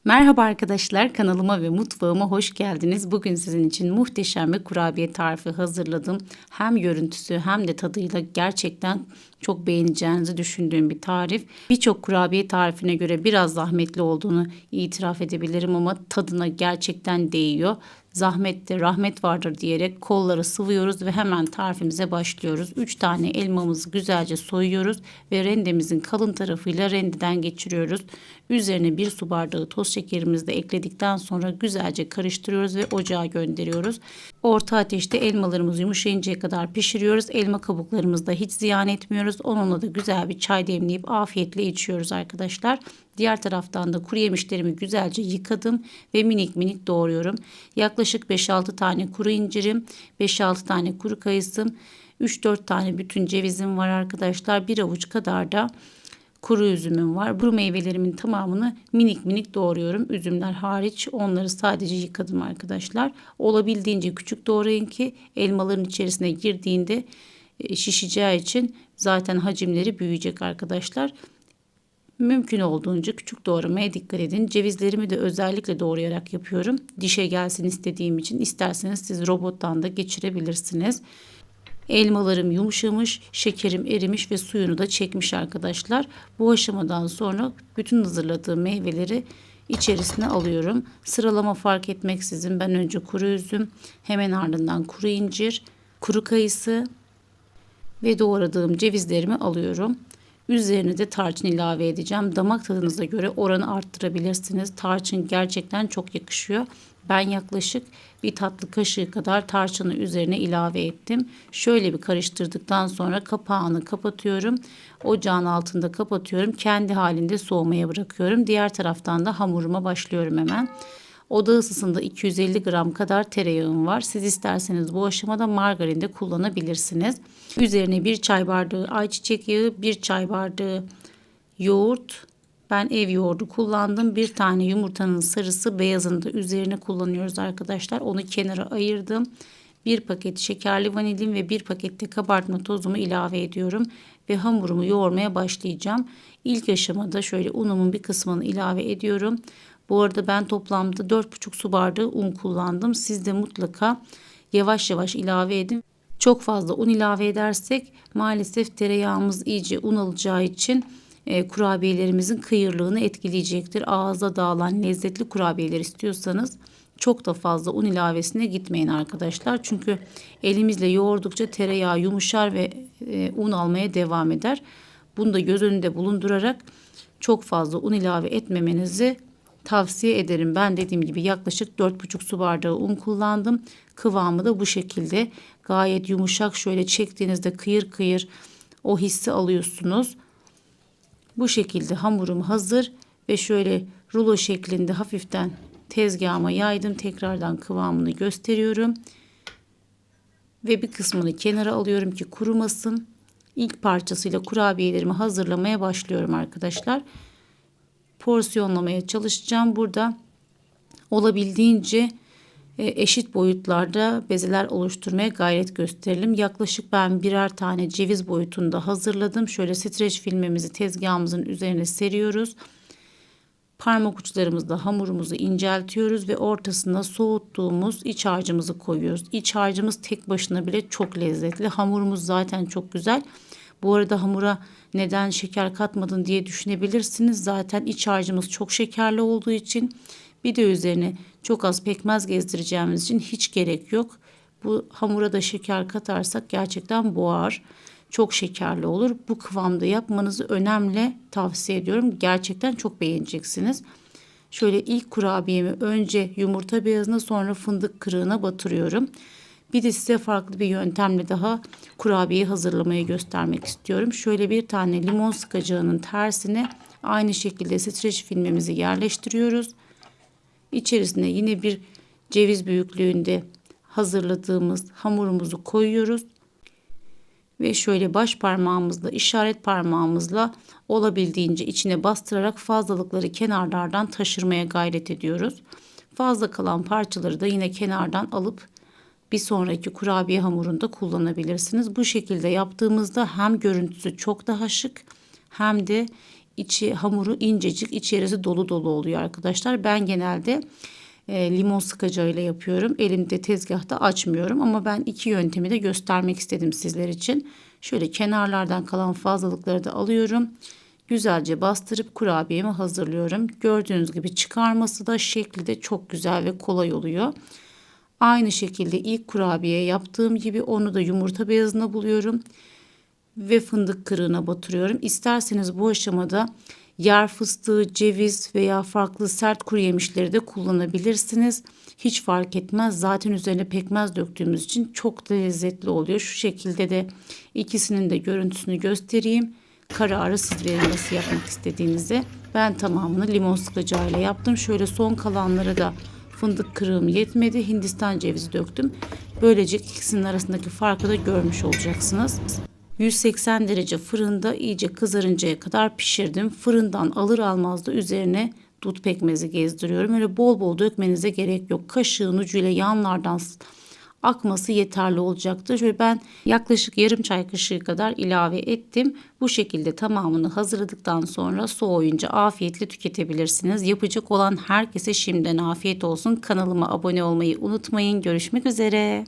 Merhaba arkadaşlar, kanalıma ve mutfağıma hoş geldiniz. Bugün sizin için muhteşem bir kurabiye tarifi hazırladım. Hem görüntüsü hem de tadıyla gerçekten çok beğeneceğinizi düşündüğüm bir tarif. Birçok kurabiye tarifine göre biraz zahmetli olduğunu itiraf edebilirim ama tadına gerçekten değiyor. Zahmette rahmet vardır diyerek kolları sıvıyoruz ve hemen tarifimize başlıyoruz. 3 tane elmamızı güzelce soyuyoruz ve rendemizin kalın tarafıyla rendeden geçiriyoruz. Üzerine 1 su bardağı toz şekerimizi de ekledikten sonra güzelce karıştırıyoruz ve ocağa gönderiyoruz. Orta ateşte elmalarımızı yumuşayıncaya kadar pişiriyoruz. Elma kabuklarımızı da hiç ziyan etmiyoruz. Onunla da güzel bir çay demleyip afiyetle içiyoruz arkadaşlar. Diğer taraftan da kuru yemişlerimi güzelce yıkadım ve minik minik doğruyorum. Yaklaşık 5-6 tane kuru incirim, 5-6 tane kuru kayısım, 3-4 tane bütün cevizim var arkadaşlar. Bir avuç kadar da kuru üzümüm var. Bu meyvelerimin tamamını minik minik doğruyorum. Üzümler hariç onları sadece yıkadım arkadaşlar. Olabildiğince küçük doğrayın ki elmaların içerisine girdiğinde şişeceği için zaten hacimleri büyüyecek arkadaşlar. Mümkün olduğunca küçük doğramaya dikkat edin. Cevizlerimi de özellikle doğrayarak yapıyorum. Dişe gelsin istediğim için. İsterseniz siz robottan da geçirebilirsiniz. Elmalarım yumuşamış, şekerim erimiş ve suyunu da çekmiş arkadaşlar. Bu aşamadan sonra bütün hazırladığım meyveleri içerisine alıyorum. Sıralama fark etmeksizin ben önce kuru üzüm, hemen ardından kuru incir, kuru kayısı ve doğradığım cevizlerimi alıyorum. Üzerine de tarçın ilave edeceğim. Damak tadınıza göre oranı arttırabilirsiniz. Tarçın gerçekten çok yakışıyor. Ben yaklaşık bir tatlı kaşığı kadar tarçını üzerine ilave ettim. Şöyle bir karıştırdıktan sonra kapağını kapatıyorum. Ocağın altında kapatıyorum. Kendi halinde soğumaya bırakıyorum. Diğer taraftan da hamuruma başlıyorum hemen. Oda ısısında 250 gram kadar tereyağım var. Siz isterseniz bu aşamada margarin de kullanabilirsiniz. Üzerine 1 çay bardağı ayçiçek yağı, 1 çay bardağı yoğurt. Ben ev yoğurdu kullandım. Bir tane yumurtanın sarısı, beyazını da üzerine kullanıyoruz arkadaşlar. Onu kenara ayırdım. Bir paket şekerli vanilim ve bir pakette kabartma tozumu ilave ediyorum. Ve hamurumu yoğurmaya başlayacağım. İlk aşamada şöyle unumun bir kısmını ilave ediyorum. Bu arada ben toplamda 4,5 su bardağı un kullandım. Siz de mutlaka yavaş yavaş ilave edin. Çok fazla un ilave edersek maalesef tereyağımız iyice un alacağı için kurabiyelerimizin kıyırlığını etkileyecektir. Ağza dağılan lezzetli kurabiyeler istiyorsanız çok da fazla un ilavesine gitmeyin arkadaşlar. Çünkü elimizle yoğurdukça tereyağı yumuşar ve un almaya devam eder. Bunu da göz önünde bulundurarak çok fazla un ilave etmemenizi tavsiye ederim. Ben dediğim gibi yaklaşık 4,5 su bardağı un kullandım. Kıvamı da bu şekilde. Gayet yumuşak, şöyle çektiğinizde kıyır kıyır o hissi alıyorsunuz. Bu şekilde hamurum hazır ve şöyle rulo şeklinde hafiften tezgahıma yaydım. Tekrardan kıvamını gösteriyorum. Ve bir kısmını kenara alıyorum ki kurumasın. İlk parçasıyla kurabiyelerimi hazırlamaya başlıyorum arkadaşlar. Porsiyonlamaya çalışacağım. Burada olabildiğince eşit boyutlarda bezeler oluşturmaya gayret gösterelim. Yaklaşık ben birer tane ceviz boyutunda hazırladım. Şöyle streç filmimizi tezgahımızın üzerine seriyoruz. Parmak uçlarımızla hamurumuzu inceltiyoruz ve ortasına soğuttuğumuz iç harcımızı koyuyoruz. İç harcımız tek başına bile çok lezzetli. Hamurumuz zaten çok güzel. Bu arada hamura neden şeker katmadın diye düşünebilirsiniz. Zaten iç harcımız çok şekerli olduğu için, bir de üzerine çok az pekmez gezdireceğimiz için hiç gerek yok. Bu hamura da şeker katarsak gerçekten boğar. Çok şekerli olur. Bu kıvamda yapmanızı önemli tavsiye ediyorum. Gerçekten çok beğeneceksiniz. Şöyle ilk kurabiyemi önce yumurta beyazına, sonra fındık kırığına batırıyorum. Bir de size farklı bir yöntemle daha kurabiyeyi hazırlamayı göstermek istiyorum. Şöyle bir tane limon sıkacağının tersine aynı şekilde streç filmimizi yerleştiriyoruz. İçerisine yine bir ceviz büyüklüğünde hazırladığımız hamurumuzu koyuyoruz. Ve şöyle baş parmağımızla, işaret parmağımızla olabildiğince içine bastırarak fazlalıkları kenarlardan taşırmaya gayret ediyoruz. Fazla kalan parçaları da yine kenardan alıp bir sonraki kurabiye hamurunda kullanabilirsiniz. Bu şekilde yaptığımızda hem görüntüsü çok daha şık hem de içi hamuru incecik, içerisi dolu dolu oluyor arkadaşlar. Ben genelde limon sıkacağıyla yapıyorum. Elimde tezgahta açmıyorum ama ben iki yöntemi de göstermek istedim sizler için. Şöyle kenarlardan kalan fazlalıkları da alıyorum. Güzelce bastırıp kurabiyemi hazırlıyorum. Gördüğünüz gibi çıkarması da şekli de çok güzel ve kolay oluyor. Aynı şekilde ilk kurabiye yaptığım gibi onu da yumurta beyazına buluyorum ve fındık kırığına batırıyorum. İsterseniz bu aşamada yer fıstığı, ceviz veya farklı sert kuru yemişleri de kullanabilirsiniz. Hiç fark etmez. Zaten üzerine pekmez döktüğümüz için çok da lezzetli oluyor. Şu şekilde de ikisinin de görüntüsünü göstereyim. Kararı siz verin nasıl yapmak istediğinizi. Ben tamamını limon sıkacağıyla yaptım. Şöyle son kalanları da fındık kırığım yetmedi. Hindistan cevizi döktüm. Böylece ikisinin arasındaki farkı da görmüş olacaksınız. 180 derece fırında iyice kızarıncaya kadar pişirdim. Fırından alır almaz da üzerine dut pekmezi gezdiriyorum. Öyle bol bol dökmenize gerek yok. Kaşığın ucuyla yanlardan akması yeterli olacaktır. Şöyle ben yaklaşık yarım çay kaşığı kadar ilave ettim. Bu şekilde tamamını hazırladıktan sonra soğuyunca afiyetle tüketebilirsiniz. Yapacak olan herkese şimdiden afiyet olsun. Kanalıma abone olmayı unutmayın. Görüşmek üzere.